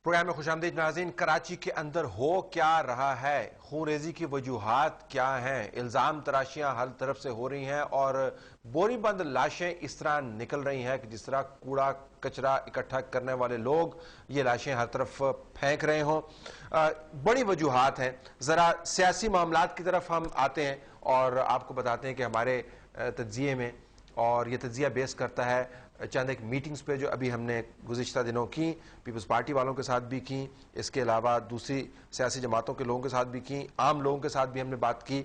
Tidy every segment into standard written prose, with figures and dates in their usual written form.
Programme में खुशामदीद नाज़रीन। कराची के अंदर हो क्या रहा है, खूनरेजी की वजूहात क्या हैं, इल्ज़ाम तराशियां हर तरफ से हो रही हैं और बोरीबंद लाशें इस तरह निकल रही हैं कि जिस तरह कूड़ा कचरा इकट्ठा करने वाले लोग ये लाशें हर तरफ फेंक रहे हों। बड़ी वजूहात हैं। ज़रा सियासी मामलात की तरफ हम आते हैं और आपको बताते हैं कि हमारे तज्जिए में, और ये तज्जिया बेस करता है चंद एक मीटिंग्स पे जो अभी हमने गुज़िश्ता दिनों की, पीपल्स पार्टी वालों के साथ भी की, इसके अलावा दूसरी सियासी जमातों के लोगों के साथ भी की, आम लोगों के साथ भी हमने बात की।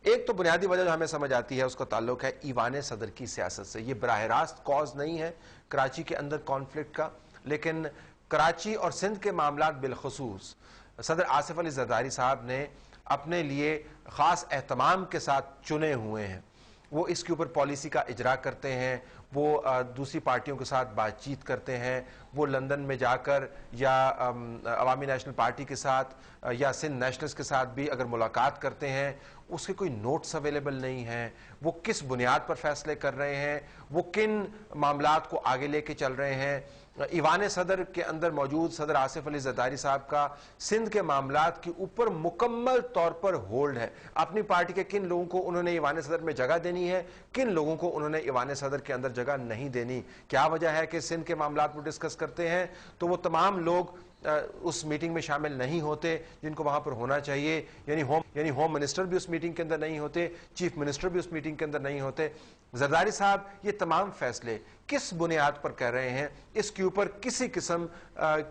एक तो बुनियादी वजह जो हमें समझ आती है उसका ताल्लुक है ईवान सदर की सियासत से। ये बराह रास्त कॉज नहीं है कराची के अंदर कॉन्फ्लिक्ट का, लेकिन कराची और सिंध के मामलात बिलखसूस सदर आसिफ अली जरदारी साहब ने अपने लिए ख़ास एहतमाम के साथ चुने हुए हैं। वो इसके ऊपर पॉलिसी का इजरा करते हैं, वो दूसरी पार्टियों के साथ बातचीत करते हैं, वो लंदन में जाकर या अवामी नेशनल पार्टी के साथ या सिंध नेशनल्स के साथ भी अगर मुलाकात करते हैं, उसके कोई नोट्स अवेलेबल नहीं हैं। वो किस बुनियाद पर फैसले कर रहे हैं, वो किन मामलात को आगे लेके चल रहे हैं। ईवान सदर के अंदर मौजूद सदर आसिफ अली जरदारी साहब का सिंध के मामलात के ऊपर मुकम्मल तौर पर होल्ड है। अपनी पार्टी के किन लोगों को उन्होंने ईवान सदर में जगह देनी है, किन लोगों को उन्होंने ईवान सदर के अंदर जगह नहीं देनी। क्या वजह है कि सिंध के मामलात में डिस्कस करते हैं तो वो तमाम लोग उस मीटिंग में शामिल नहीं होते जिनको वहां पर होना चाहिए। यानी होम मिनिस्टर भी उस मीटिंग के अंदर नहीं होते, चीफ मिनिस्टर भी उस मीटिंग के अंदर नहीं होते। जरदारी साहब ये तमाम फैसले किस बुनियाद पर कर रहे हैं, इसके ऊपर किसी किस्म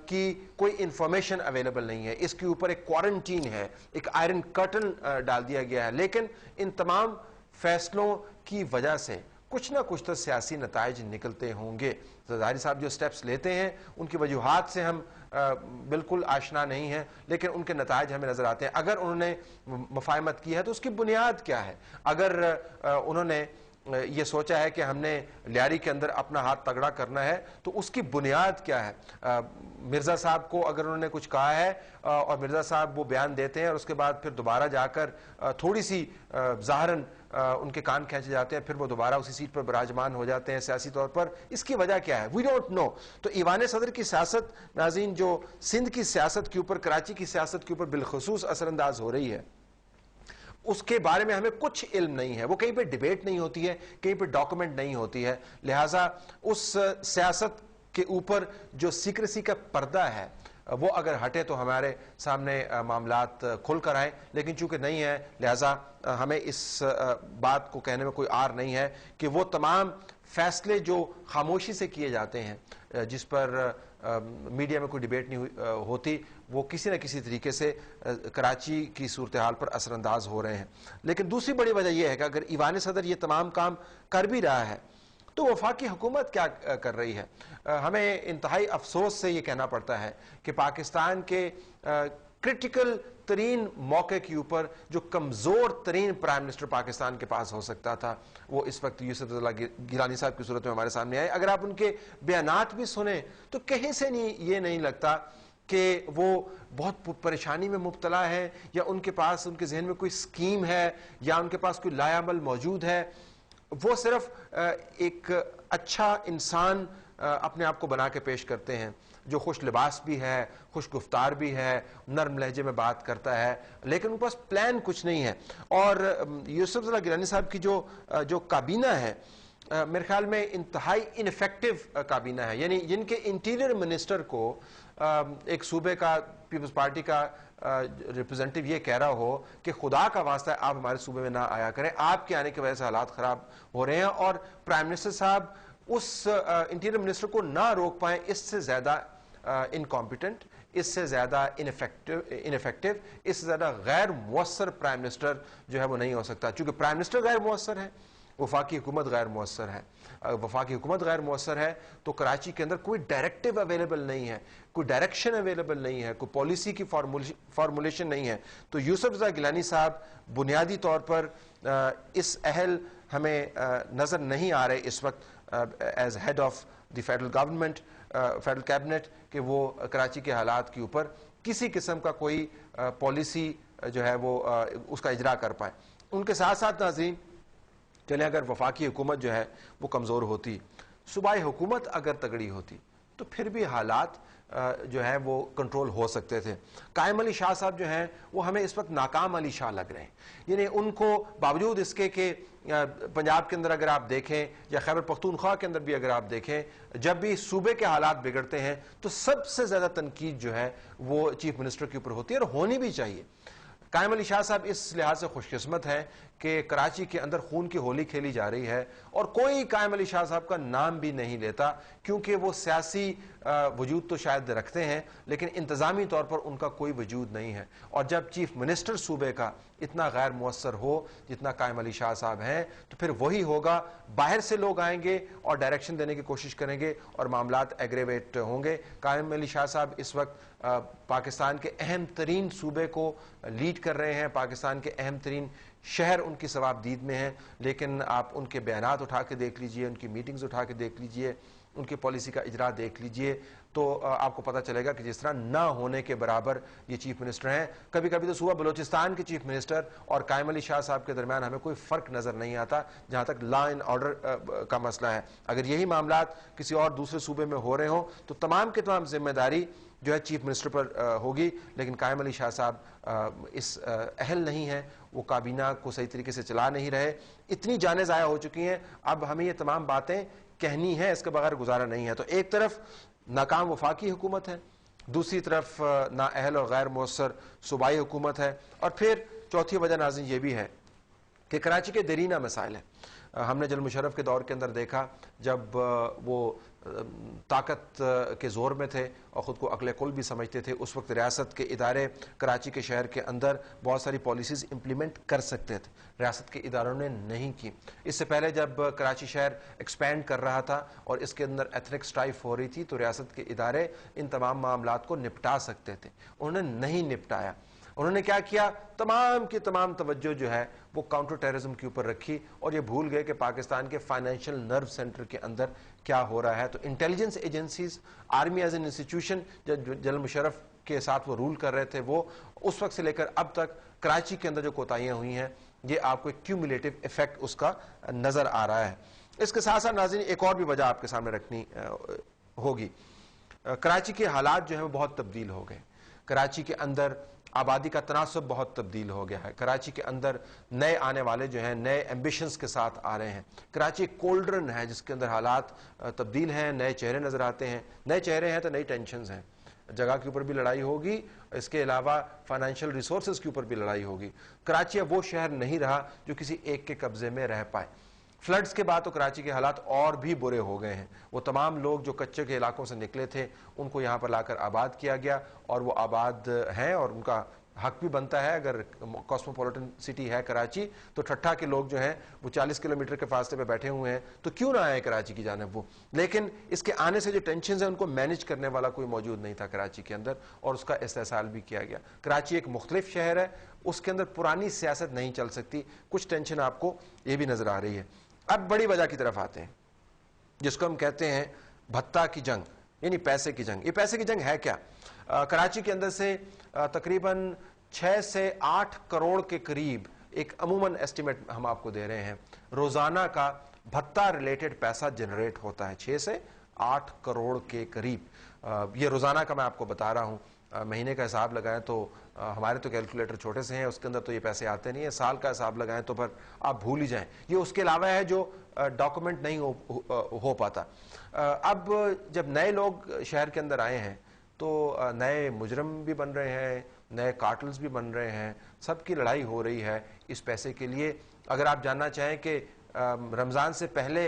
की कोई इंफॉर्मेशन अवेलेबल नहीं है। इसके ऊपर एक क्वारंटीन है, एक आयरन कर्टन डाल दिया गया है। लेकिन इन तमाम फैसलों की वजह से कुछ ना कुछ तो सियासी नताइज निकलते होंगे। जरदारी साहब जो स्टेप्स लेते हैं उनकी वजूहात से हम बिल्कुल आशना नहीं है, लेकिन उनके नताइज हमें नजर आते हैं। अगर उन्होंने मुफाहमत की है तो उसकी बुनियाद क्या है। अगर उन्होंने ये सोचा है कि हमने लियारी के अंदर अपना हाथ तगड़ा करना है तो उसकी बुनियाद क्या है। मिर्जा साहब को अगर उन्होंने कुछ कहा है और मिर्जा साहब वो बयान देते हैं और उसके बाद फिर दोबारा जाकर थोड़ी सी ज़ाहरन उनके कान खींचे जाते हैं, फिर वो दोबारा उसी सीट पर विराजमान हो जाते हैं सियासी तौर पर, इसकी वजह क्या है वी डोंट नो। तो ईवान सदर की सियासत नाज़रीन जो सिंध की सियासत के ऊपर, कराची की सियासत के ऊपर बिलखसूस असरअंदाज हो रही है, उसके बारे में हमें कुछ इल्म नहीं है। वो कहीं पे डिबेट नहीं होती है, कहीं पे डॉक्यूमेंट नहीं होती है। लिहाजा उस सियासत के ऊपर जो सीक्रेसी का पर्दा है वो अगर हटे तो हमारे सामने मामलात खुल कर आए, लेकिन चूंकि नहीं है लिहाजा हमें इस बात को कहने में कोई आर नहीं है कि वो तमाम फैसले जो खामोशी से किए जाते हैं, जिस पर मीडिया में कोई डिबेट नहीं होती, वो किसी न किसी तरीके से कराची की सूरत हाल पर असरअंदाज हो रहे हैं। लेकिन दूसरी बड़ी वजह यह है कि अगर ईवान सदर ये तमाम काम कर भी रहा है तो वफाकी हुकूमत क्या कर रही है। हमें इंतहाई अफसोस से ये कहना पड़ता है कि पाकिस्तान के क्रिटिकल तरीन मौके के ऊपर जो कमजोर तरीन प्राइम मिनिस्टर पाकिस्तान के पास हो सकता था, वो इस वक्त यूसुफ गिलानी साहब की सूरत में हमारे सामने आए। अगर आप उनके बयानात भी सुने तो कहीं से ये नहीं लगता कि वो बहुत परेशानी में मुब्तला है या उनके पास, उनके जहन में कोई स्कीम है या उनके पास कोई लायामल मौजूद है। वो सिर्फ एक अच्छा इंसान अपने आप को बना के पेश करते हैं जो खुश लिबास भी है, खुश गुफ्तार भी है, नर्म लहजे में बात करता है, लेकिन उनके पास प्लान कुछ नहीं है। और यूसुफ गिलानी साहब की जो काबीना है, मेरे ख्याल में इंतहाई इनफेक्टिव काबीना है। यानी जिनके इंटीरियर मिनिस्टर को एक सूबे का, पीपल्स पार्टी का रिप्रेजेंटेटिव ये कह रहा हो कि खुदा का वास्ता है आप हमारे सूबे में ना आया करें, आपके आने की वजह से हालात खराब हो रहे हैं, और प्राइम मिनिस्टर साहब उस इंटीरियर मिनिस्टर को ना रोक पाए, इससे ज्यादा इनकॉम्पिटेंट, इससे ज्यादा इनफेक्टिव, इससे ज्यादा गैर मुअस्सर प्राइम मिनिस्टर जो है वो नहीं हो सकता। चूंकि प्राइम मिनिस्टर गैर मुअस्सर है, वफाकी हुकूमत गैर मुअस्सर है। वफाकी हुकूमत गैर मुअस्सर है तो कराची के अंदर कोई डायरेक्टिव अवेलेबल नहीं है, कोई डायरेक्शन अवेलेबल नहीं है, कोई पॉलिसी की फार्मूलेशन नहीं है। तो यूसुफ गिलानी साहब बुनियादी तौर पर इस अहल हमें नजर नहीं आ रहे इस वक्त as head of the federal government, federal cabinet, कि वो कराची के हालात के ऊपर किसी किस्म का कोई पॉलिसी जो है वो उसका इजरा कर पाए। उनके साथ साथ नाज़रीन चले, अगर वफाकी हुकूमत जो है वो कमज़ोर होती, सूबाई हुकूमत अगर तगड़ी होती, तो फिर भी हालात जो है वो कंट्रोल हो सकते थे। कायम अली शाह साहब जो हैं वो हमें इस वक्त नाकाम अली शाह लग रहे हैं। यानी उनको बावजूद इसके कि पंजाब के अंदर अगर आप देखें या खैबर पख्तूनख्वा के अंदर भी अगर आप देखें, जब भी सूबे के हालात बिगड़ते हैं तो सबसे ज्यादा तनकीद जो है वो चीफ मिनिस्टर के ऊपर होती है, और होनी भी चाहिए। कायम अली शाह साहब इस लिहाज से खुशकिस्मत हैं कि कराची के अंदर खून की होली खेली जा रही है और कोई कायम अली शाह साहब का नाम भी नहीं लेता, क्योंकि वो सियासी वजूद तो शायद रखते हैं लेकिन इंतजामी तौर पर उनका कोई वजूद नहीं है। और जब चीफ मिनिस्टर सूबे का इतना गैर मुअस्सर हो जितना कायम अली शाह साहब हैं, तो फिर वही होगा, बाहर से लोग आएंगे और डायरेक्शन देने की कोशिश करेंगे और मामलात एग्रेवेट होंगे। कायम अली शाह साहब इस वक्त पाकिस्तान के अहम तरीन सूबे को लीड कर रहे हैं, पाकिस्तान के अहम तरीन शहर उनकी सवाबदीद में हैं, लेकिन आप उनके बयानात उठा के देख लीजिए, उनकी मीटिंग्स उठा के देख लीजिए, उनकी पॉलिसी का इजरा देख लीजिए, तो आपको पता चलेगा कि जिस तरह ना होने के बराबर ये चीफ मिनिस्टर हैं। कभी कभी तो सूबा बलोचिस्तान के चीफ मिनिस्टर और कायम अली शाह साहब के दरमियान हमें कोई फर्क नजर नहीं आता जहां तक लॉ एंड ऑर्डर का मसला है। अगर यही मामलात किसी और दूसरे सूबे में हो रहे हो तो तमाम की तमाम जिम्मेदारी जो है चीफ मिनिस्टर पर होगी, लेकिन कायम अली शाह साहब इस अहल नहीं है, वो काबीना को सही तरीके से चला नहीं रहे, इतनी जानें ज़ाया हो चुकी हैं, अब हमें ये तमाम बातें कहनी है, इसके बगैर गुजारा नहीं है। तो एक तरफ नाकाम वफाकी हुकूमत है, दूसरी तरफ नाअहल और गैर मुअस्सर सूबाई हुकूमत है, और फिर चौथी वजह नाज़रीन ये भी है कि कराची के देरीना मसाइल है। हमने जनरल मुशर्रफ के दौर के अंदर देखा जब वो ताकत के जोर में थे और ख़ुद को अक्ल कुल भी समझते थे, उस वक्त रियासत के इदारे कराची के शहर के अंदर बहुत सारी पॉलिसीज़ इम्प्लीमेंट कर सकते थे, रियासत के इदारों ने नहीं की। इससे पहले जब कराची शहर एक्सपैंड कर रहा था और इसके अंदर एथनिक स्ट्राइफ हो रही थी तो रियासत के इदारे इन तमाम मामलात को निपटा सकते थे, उन्होंने नहीं निपटाया। उन्होंने क्या किया, तमाम की तमाम तवज्जो जो है वो काउंटर टेररिज्म के ऊपर रखी और ये भूल गए कि पाकिस्तान के फाइनेंशियल नर्व सेंटर के अंदर क्या हो रहा है। तो intelligence agencies, army as an institution, जब जनरल मुशर्रफ के साथ वो रूल कर रहे थे, वो उस वक्त से लेकर अब तक कराची के अंदर जो कोताहियां हुई हैं, ये आपको एक क्यूमुलेटिव इफेक्ट उसका नजर आ रहा है। इसके साथ साथ नाज़रीन एक और भी वजह आपके सामने रखनी होगी। कराची के हालात जो है वो बहुत तब्दील हो गए। कराची के अंदर आबादी का तनासब बहुत तब्दील हो गया है। कराची के अंदर नए आने वाले जो हैं नए एम्बिशंस के साथ आ रहे हैं। कराची एक कोल्ड्रन है जिसके अंदर हालात तब्दील हैं, नए चेहरे नजर आते हैं। नए चेहरे हैं तो नई टेंशन्स हैं, जगह के ऊपर भी लड़ाई होगी, इसके अलावा फाइनेंशियल रिसोर्सेज के ऊपर भी लड़ाई होगी। कराची अब वो शहर नहीं रहा जो किसी एक के कब्जे में रह पाए। फ्लड्स के बाद तो कराची के हालात और भी बुरे हो गए हैं। वो तमाम लोग जो कच्चे के इलाकों से निकले थे उनको यहाँ पर लाकर आबाद किया गया और वो आबाद हैं और उनका हक भी बनता है। अगर कॉस्मोपॉलिटन सिटी है कराची तो ठट्ठा के लोग जो हैं वो 40 किलोमीटर के फासले पे बैठे हुए हैं, तो क्यों ना आए कराची की जानिब वो। लेकिन इसके आने से जो टेंशन है उनको मैनेज करने वाला कोई मौजूद नहीं था कराची के अंदर और उसका इस्तेहसाल भी किया गया। कराची एक मुख्तलिफ शहर है, उसके अंदर पुरानी सियासत नहीं चल सकती, कुछ टेंशन आपको ये भी नजर आ रही है। अब बड़ी वजह की तरफ आते हैं जिसको हम कहते हैं भत्ता की जंग, यानी पैसे की जंग। ये पैसे की जंग है क्या? कराची के अंदर से तकरीबन 6 से 8 करोड़ के करीब एक अमूमन एस्टिमेट हम आपको दे रहे हैं, रोजाना का भत्ता रिलेटेड पैसा जनरेट होता है 6 से 8 करोड़ के करीब। ये रोजाना का मैं आपको बता रहा हूं। महीने का हिसाब लगाएं तो हमारे तो कैलकुलेटर छोटे से हैं, उसके अंदर तो ये पैसे आते नहीं है। साल का हिसाब लगाएं तो पर आप भूल ही जाएं। ये उसके अलावा है जो डॉक्यूमेंट नहीं हो पाता। अब जब नए लोग शहर के अंदर आए हैं तो नए मुजरम भी बन रहे हैं, नए कार्टल्स भी बन रहे हैं, सबकी लड़ाई हो रही है इस पैसे के लिए। अगर आप जानना चाहें कि रमज़ान से पहले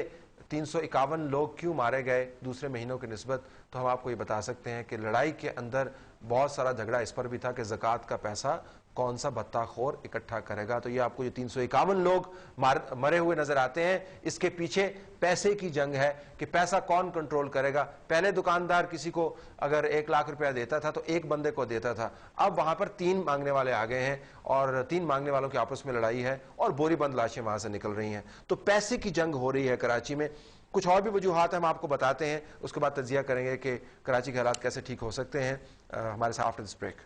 351 लोग क्यों मारे गए दूसरे महीनों की निस्बत, तो हम आपको ये बता सकते हैं कि लड़ाई के अंदर बहुत सारा झगड़ा इस पर भी था कि ज़कात का पैसा कौन सा भत्ताखोर इकट्ठा करेगा। तो ये आपको जो 351 लोग मरे हुए नजर आते हैं, इसके पीछे पैसे की जंग है कि पैसा कौन कंट्रोल करेगा। पहले दुकानदार किसी को अगर 1 लाख रुपया देता था तो एक बंदे को देता था, अब वहां पर 3 मांगने वाले आ गए हैं और 3 मांगने वालों की आपस में लड़ाई है और बोरी बंद लाशें वहां से निकल रही हैं। तो पैसे की जंग हो रही है कराची में। कुछ और भी वजूहात हम आपको बताते हैं, उसके बाद तजिया करेंगे कि कराची के हालात कैसे ठीक हो सकते हैं। हमारे साथ आफ्टर दिस ब्रेक।